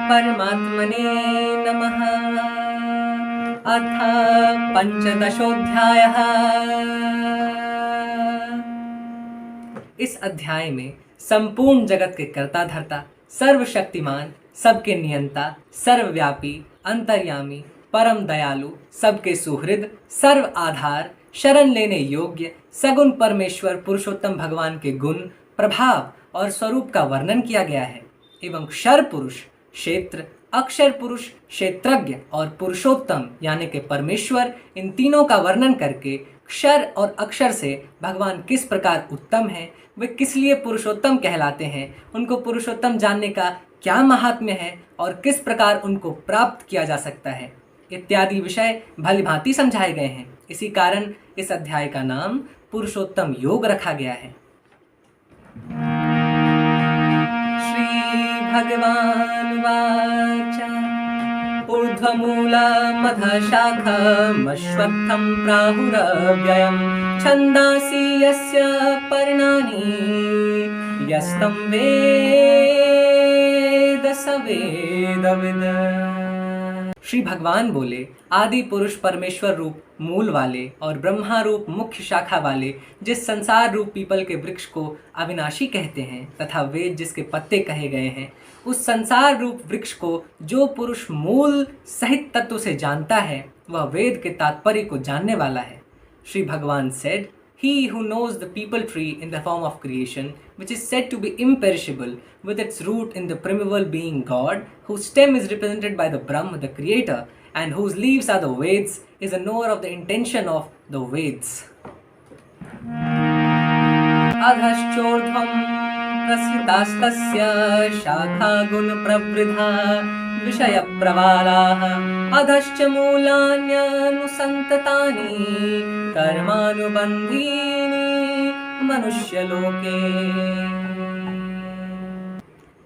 परमात्मने नमः। अथ पंचदशोऽध्यायः। इस अध्याय में संपूर्ण जगत के कर्ता धर्ता, सर्वशक्तिमान, सबके नियंता, सर्वव्यापी, अंतर्यामी, परम दयालु, सबके सुहृद, सर्व आधार, शरण लेने योग्य, सगुण परमेश्वर पुरुषोत्तम भगवान के गुण, प्रभाव और स्वरूप का वर्णन किया गया है एवं क्षर पुरुष, क्षेत्र, अक्षर पुरुष, क्षेत्रज्ञ और पुरुषोत्तम यानी कि परमेश्वर, इन तीनों का वर्णन करके क्षर और अक्षर से भगवान किस प्रकार उत्तम है, वे किस लिए पुरुषोत्तम कहलाते हैं, उनको पुरुषोत्तम जानने का क्या महात्म्य है और किस प्रकार उनको प्राप्त किया जा सकता है इत्यादि विषय भलीभांति समझाए गए हैं। इसी कारण इस अध्याय का नाम पुरुषोत्तम योग रखा गया है। श्री भगवान वाच ऊर्ध्वमूलमधशाखमश्वत्थं प्राहुरव्ययम् छन्दांसि यस्य पर्णानि यस्तं वेद स वेदविद। श्री भगवान बोले, आदि पुरुष परमेश्वर रूप मूल वाले और ब्रह्मा रूप मुख्य शाखा वाले जिस संसार रूप पीपल के वृक्ष को अविनाशी कहते हैं तथा वेद जिसके पत्ते कहे गए हैं, उस संसार रूप वृक्ष को जो पुरुष मूल सहित तत्व से जानता है वह वेद के तात्पर्य को जानने वाला है। श्री भगवान said, He who knows the peepal tree in the form of creation, which is said to be imperishable, with its root in the primeval being God, whose stem is represented by the Brahma, the Creator, and whose leaves are the Veds, is a knower of the intention of the Veds. अधश्चोर्ध्वं प्रसृतास्तस्य शाखा गुण प्रवृद्धा विषय प्रवालाः अधश्च मूलान्यनुसन्ततानि कर्मानुबन्धीनि मनुष्यलोके।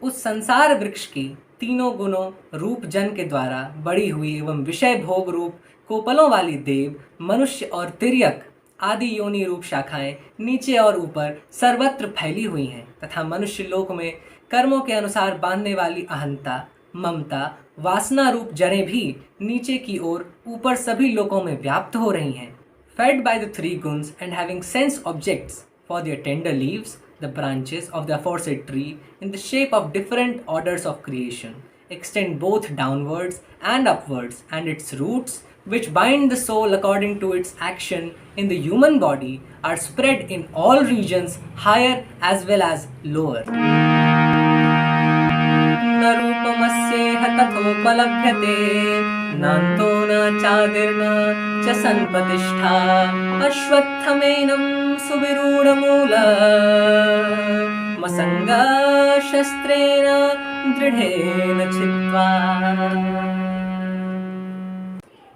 उस संसार वृक्ष की तीनों गुणों रूप जन के द्वारा बड़ी हुई एवं विषय भोग रूप कोपलों वाली देव, मनुष्य और तिर्यक आदि योनि रूप शाखाएं नीचे और ऊपर सर्वत्र फैली हुई हैं तथा मनुष्य लोक में कर्मों के अनुसार बांधने वाली अहंता, ममता, वासना रूप जड़ें भी नीचे की ओर ऊपर सभी लोकों में व्याप्त हो रही हैं। Fed by the three guns and having sense objects for their tender leaves, the branches of the aforesaid tree in the shape of different orders of creation extend both downwards and upwards, and its roots, which bind the soul according to its action in the human body, are spread in all regions, higher as well as lower. न रूपमस्येह तथोपलभ्यते नान्तो न चादिर्न च सन्प्रतिष्ठा अश्वत्थमेनं सुविरूढमूल मसङ्गशस्त्रेण दृढेन छित्त्वा।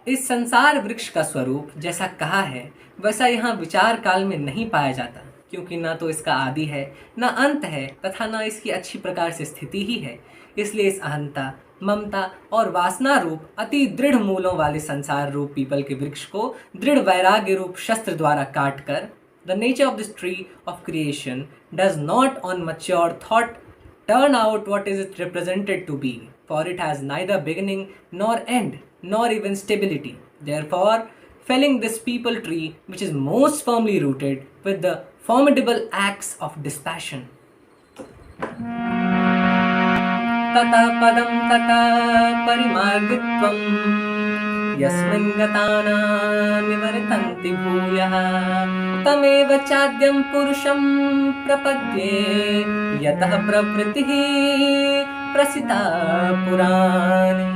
इस संसार वृक्ष का स्वरूप जैसा कहा है वैसा यहाँ विचार काल में नहीं पाया जाता, क्योंकि न तो इसका आदि है, न अंत है तथा न इसकी अच्छी प्रकार से स्थिति ही है। इसलिए इस अहंता, ममता और वासना रूप अति दृढ़ मूलों वाले संसार रूप पीपल के वृक्ष को दृढ़ वैराग्य रूप शस्त्र द्वारा काट कर the nature of this tree of creation does not on mature thought turn out what is it represented to be, for it has neither beginning nor end nor even stability. Therefore, felling this peepal tree, which is most firmly rooted with the formidable axe of dispassion. Tata padam tata parimargitvam yasmin gatana nivartanti bhuyah tameva chadyam purusham prapadye yatah pravritihi prasita purani।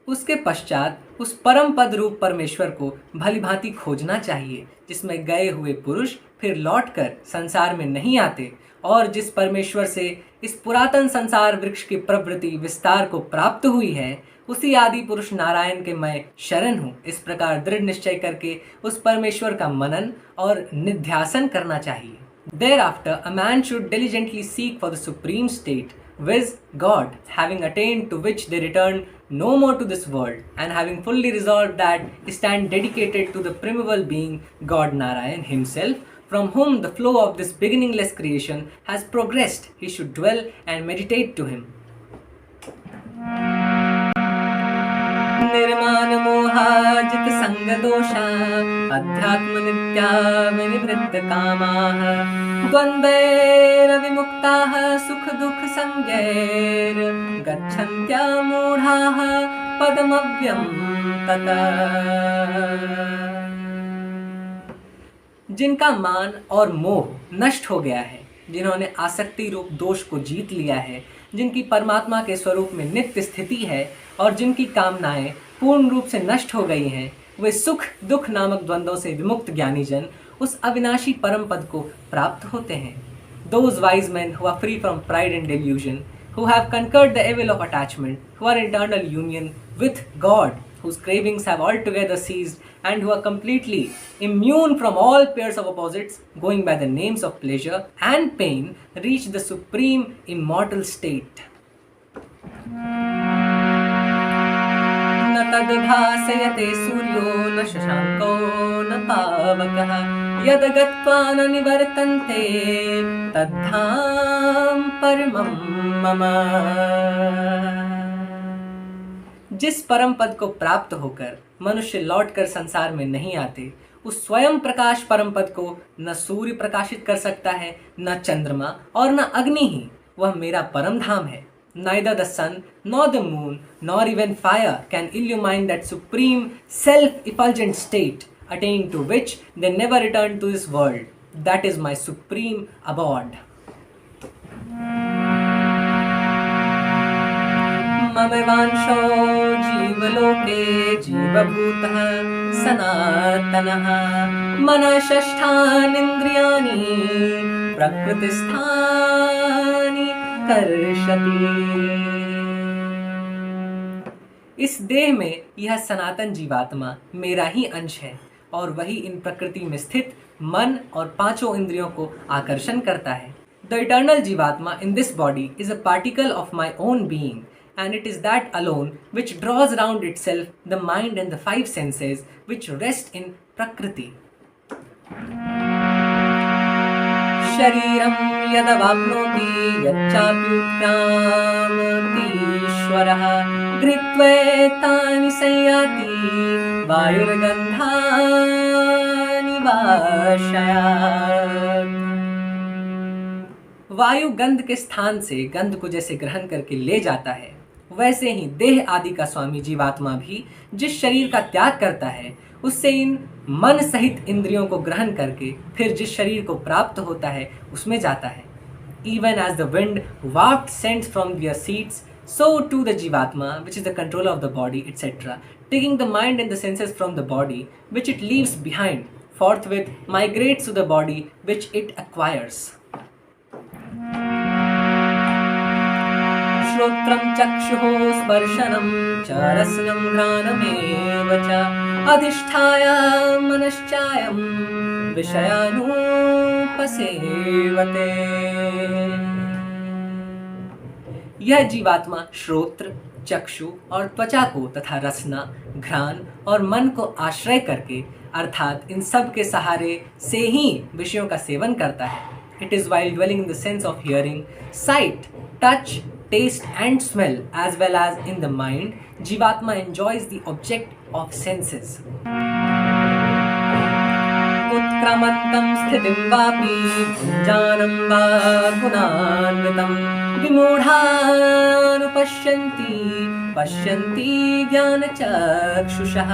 उसके पश्चात उस परम पद रूप परमेश्वर को भलीभांति खोजना चाहिए, जिसमें गए हुए पुरुष फिर लौटकर संसार में नहीं आते और जिस परमेश्वर से इस पुरातन संसार वृक्ष की प्रवृत्ति विस्तार को प्राप्त हुई है, उसी आदि पुरुष नारायण के मैं शरण हूँ। इस प्रकार दृढ़ निश्चय करके उस परमेश्वर का मनन और निध्यासन करना चाहिए। Thereafter, a man should diligently seek for the supreme state, viz. God, having attained to which they return no more to this world, and having fully resolved that stand dedicated to the primeval being God Narayan himself, from whom the flow of this beginningless creation has progressed, he should dwell and meditate to him. निर्माण मोहाजित संग दोषा अध्यात्म नित्या विनिवृत्त कामाः द्वन्द्वैरविमुक्ताः सुख दुख संज्ञैर् गच्छन्त्या मूढाः पदमव्यं ततः। जिनका मान और मोह नष्ट हो गया है, जिन्होंने आसक्ति रूप दोष को जीत लिया है, जिनकी परमात्मा के स्वरूप में नित्य स्थिति है और जिनकी कामनाएं पूर्ण रूप से नष्ट हो गई हैं, वे सुख दुख नामक द्वंद्वों से विमुक्त ज्ञानी जन उस अविनाशी परम पद को प्राप्त होते हैं। Those wise men who are free from pride and delusion, who have conquered the evil of attachment, who are in eternal union with God, whose cravings have altogether ceased, and who are completely immune from all pairs of opposites, going by the names of pleasure and pain, reach the supreme immortal state. न तद्भासयते सूर्यो न शशाङ्को न पावकः यद् गत्वा न निवर्तन्ते तद्धाम परमं मम। जिस परम पद को प्राप्त होकर मनुष्य लौटकर संसार में नहीं आते, उस स्वयं प्रकाश परम पद को न सूर्य प्रकाशित कर सकता है, न चंद्रमा और न अग्नि ही। वह मेरा परम धाम है। Neither the sun nor the moon nor even fire can illumine that supreme self-effulgent state, attaining to which they never return to this world. That is my supreme abode. ममवांशो जीवलोके जीवभूतः सनातनः मनः षष्ठानीन्द्रियाणि प्रकृतिस्थानि कर्षति। इस देह में यह सनातन जीवात्मा मेरा ही अंश है और वही इन प्रकृति में स्थित मन और पांचों इंद्रियों को आकर्षण करता है। The eternal Jivatma in this body is a particle of my own being, and it is that alone which draws round itself the mind and the five senses which rest in Prakriti. शरीरं यदवाप्नोति यच्चाप्युत्क्रामतीश्वरः गृहीत्वैतानि संयाति वायुर्गन्धानि वाशयात्। वायु गंध के स्थान से गंध को जैसे ग्रहण करके ले जाता है, वैसे ही देह आदि का स्वामी जीवात्मा भी जिस शरीर का त्याग करता है, उससे इन मन सहित इंद्रियों को ग्रहण करके फिर जिस शरीर को प्राप्त होता है उसमें जाता है। Even as the wind wafts scents from their seats, so too the Jivatma, which is the controller of the body, etc., taking the mind and the senses from the body, which it leaves behind, forthwith migrates to the body which it acquires. श्रोत्रं चक्षुः स्पर्शनं च रसनं घ्राणमेव च अधिष्ठाय मनश्चायं विषयानुपसेवते। यह जीवात्मा श्रोत्र चक्षु और त्वचा को तथा रसना घ्राण और मन को आश्रय करके अर्थात इन सब के सहारे से ही विषयों का सेवन करता है। It is while dwelling in the sense of hearing, sight, touch, taste and smell as well as in the mind, Jivatma enjoys the object of senses. उत्क्रामन्तं स्थितिं वापि भुञ्जानं वा गुणान्वितं विमूढानुपश्यन्ति पश्यन्ति ज्ञानचक्षुषः।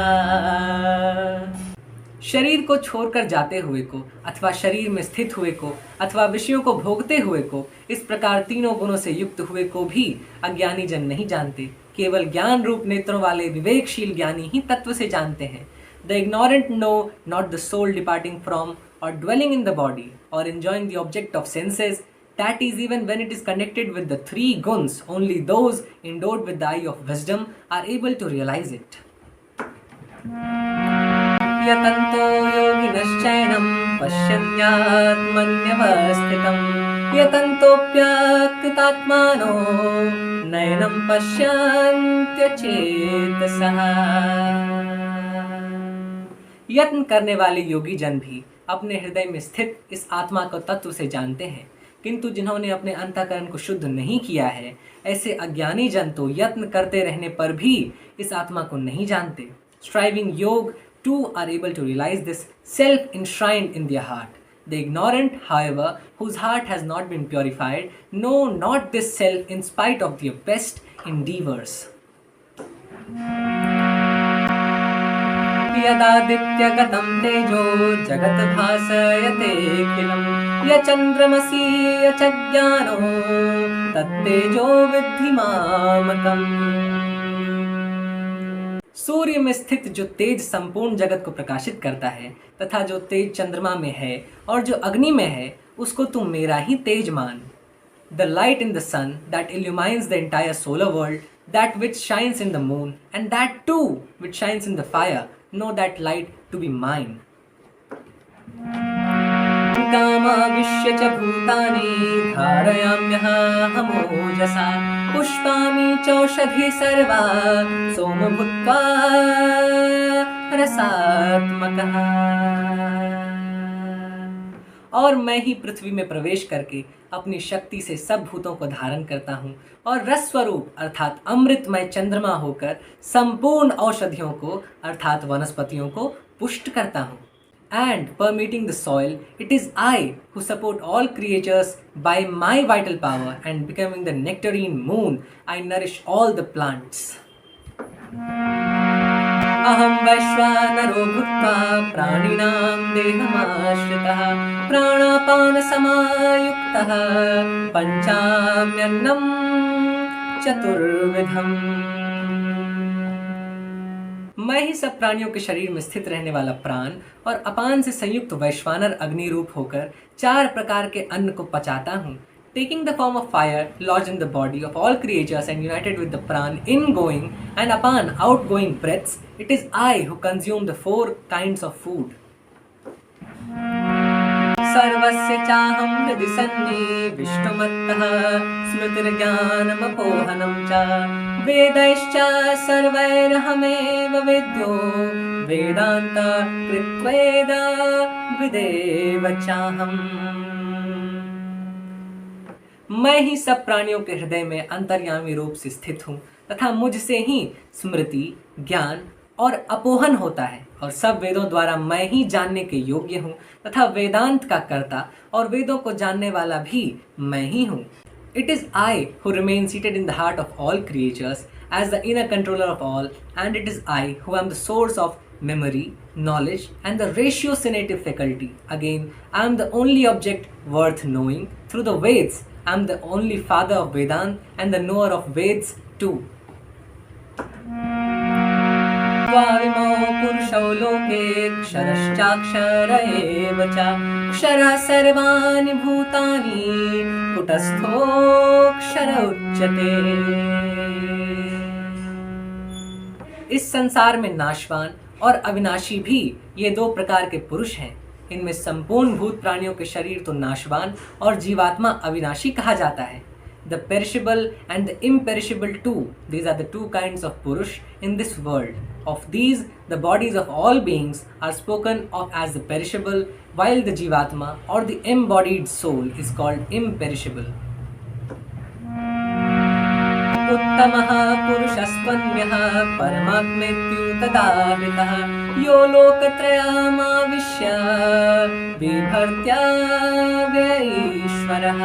शरीर को छोड़कर जाते हुए को अथवा शरीर में स्थित हुए को अथवा विषयों को भोगते हुए को इस प्रकार तीनों गुणों से युक्त हुए को भी अज्ञानी जन नहीं जानते। केवल ज्ञान रूप नेत्रों वाले विवेकशील ज्ञानी ही तत्व से जानते हैं। The ignorant know not the soul departing from or dwelling in the body or enjoying the object of senses, that is even when it is connected with the three guns. Only those endowed with the eye of wisdom are able to realize it. यतन्तो योगिनश्चैनं पश्यन्त्यात्मन्यवस्थितं यतन्तोऽप्यकृतात्मानो नयनं पश्यन्त्यचेतसः। यत्न करने वाले योगी जन भी अपने हृदय में स्थित इस आत्मा को तत्व से जानते हैं। किंतु जिन्होंने अपने अंतःकरण को शुद्ध नहीं किया है, ऐसे अज्ञानी जन तो यत्न करते रहने पर भी इस आत्मा को नहीं जानते. Striving योग too are able to realize this self enshrined in their heart. The ignorant, however, whose heart has not been purified, know not this self in spite of their best endeavors. यदादित्यगतं तेजो जगत् भासयतेऽखिलं यचन्द्रमसि यच्ज्ञानो तत्तेजो विद्धि मामकम्. सूर्य में स्थित जो तेज संपूर्ण जगत को प्रकाशित करता है तथा जो तेज चंद्रमा में है और जो अग्नि में है, उसको तुम मेरा ही तेज मान. The light in the sun that illumines the entire solar world, that which shines in the moon, and that too which shines in the fire, know that light to be mine. कामाविश्य च भूतानि धारयाम्यहमोजसा पुष्पामि चौषधि सर्वा सोम भूत्वा रसात्मकः. और मैं ही पृथ्वी में प्रवेश करके अपनी शक्ति से सब भूतों को धारण करता हूँ और रस स्वरूप अर्थात अमृतमय चंद्रमा होकर संपूर्ण औषधियों को अर्थात वनस्पतियों को पुष्ट करता हूँ. And permeating the soil, it is I who support all creatures by my vital power, and becoming the nectarine moon, I nourish all the plants. Aham vaishvanaro bhutva praninam dehamashritah pranapana samayuktah panchamyannam chaturvidham. मैं ही सब प्राणियों के शरीर में स्थित रहने वाला प्राण और अपान से संयुक्त वैश्वानर अग्नि रूप होकर 4 प्रकार के अन्न को पचाता हूँ. Taking the form of fire lodged in the body of all creatures and united with the pran ingoing and apan outgoing breaths, it is I who consume the 4 kinds of food. सर्वस्य चाहं हृदि सन्निविष्टमत्तः स्मृतिर्ज्ञानमपोहनं च वेदैश्च सर्वैरहमेव विद्यो वेदान्त कृत्वेद विदेव चाहम्. मैं ही सब प्राणियों के हृदय में अंतर्यामी रूप से स्थित हूँ तथा मुझसे ही स्मृति, ज्ञान और अपोहन होता है और सब वेदों द्वारा मैं ही जानने के योग्य हूँ तथा वेदांत का कर्ता और वेदों को जानने वाला भी मैं ही हूँ. It is I who remain seated in the heart of all creatures as the inner controller of all, and it is I who am the source of memory, knowledge and the ratiocinative faculty. Again, I am the only object worth knowing. Through the Veds, I am the only father of Vedant and the knower of Veds too. द्वाविमो पुरुषौ लोके क्षरश्चाक्षर एव च क्षरः सर्वाणि भूतानि कुटस्थोऽक्षर उच्यते. इस संसार में नाशवान और अविनाशी भी ये 2 प्रकार के पुरुष हैं. इनमें संपूर्ण भूत प्राणियों के शरीर तो नाशवान और जीवात्मा अविनाशी कहा जाता है. The perishable and the imperishable too. These are the 2 kinds of Purush in this world. Of these, the bodies of all beings are spoken of as the perishable, while the Jivatma or the embodied soul is called imperishable. उत्तमः पुरुषस्त्वन्यः परमात्मेत्युतदावितः यो लोकत्रयमाविश्य बिभर्त्याव्यईश्वरः.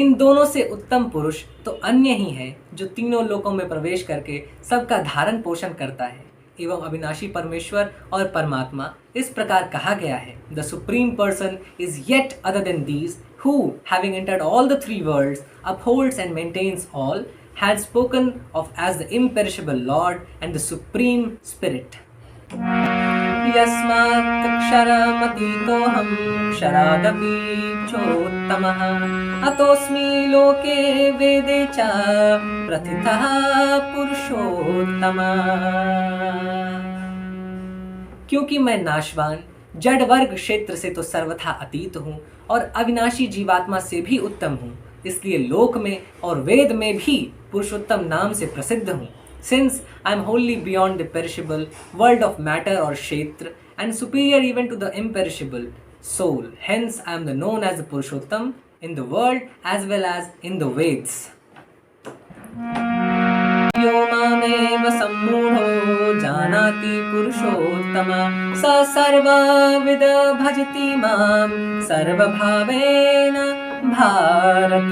इन दोनों से उत्तम पुरुष तो अन्य ही है जो तीनों लोकों में प्रवेश करके सबका धारण पोषण करता है एवं अविनाशी परमेश्वर और परमात्मा इस प्रकार कहा गया है. The supreme person is yet other than these who, having entered all the 3 worlds, upholds and maintains all, had spoken of as the imperishable Lord and the Supreme Spirit. यस्मात् क्षरमतीतोऽहं क्षरादपि चोत्तमः अतोऽस्मि लोके वेदे च प्रथितः पुरुषोत्तमः. क्योंकि मैं नाशवान जड़ वर्ग क्षेत्र से तो सर्वथा अतीत हूँ और अविनाशी जीवात्मा से भी उत्तम हूँ, इसलिए लोक में और वेद में भी पुरुषोत्तम नाम से प्रसिद्ध हूँ. Since I am wholly beyond the perishable world of matter or kshetra and superior even to the imperishable, soul. Hence, I am the known as the Purushottam in the world as well as in the Veds. यो मामेव सम्मूढो जानाति पुरुषोत्तम स सर्वविद भजति मां सर्वभावेन भारत।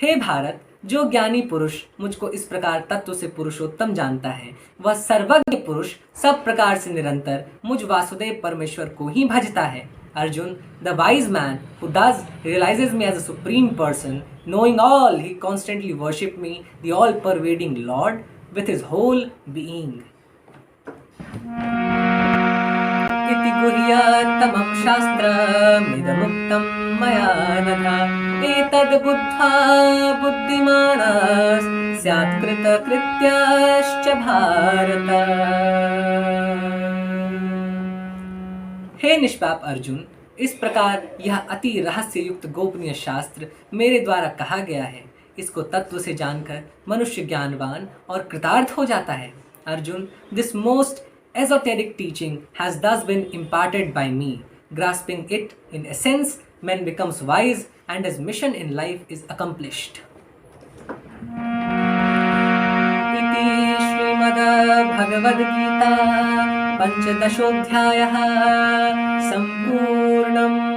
हे भारत, जो ज्ञानी पुरुष मुझको इस प्रकार तत्व से पुरुषोत्तम जानता है, वह सर्वज्ञ पुरुष सब प्रकार से निरंतर मुझ वासुदेव परमेश्वर को ही भजता है। Arjun, the wise man who thus realizes me as a supreme person, knowing all, he constantly worship me, the all-pervading Lord, with his whole being. इति गुह्यतमं शास्त्रमिदमुक्तं मया नघ एतद् बुद्ध्वा बुद्धिमानः स्यात् कृतकृत्यश्च भारत। हे निष्पाप अर्जुन, इस प्रकार यह अति रहस्य युक्त गोपनीय शास्त्र मेरे द्वारा कहा गया है। इसको तत्व से जानकर मनुष्य ज्ञानवान और कृतार्थ हो जाता है। Arjun, this most esoteric teaching has thus been imparted by me. Grasping it in essence, man becomes wise and his mission in life is accomplished. इति श्रीमद्भगवद्गीता पंचदशोऽध्यायः सम्पूर्णम्।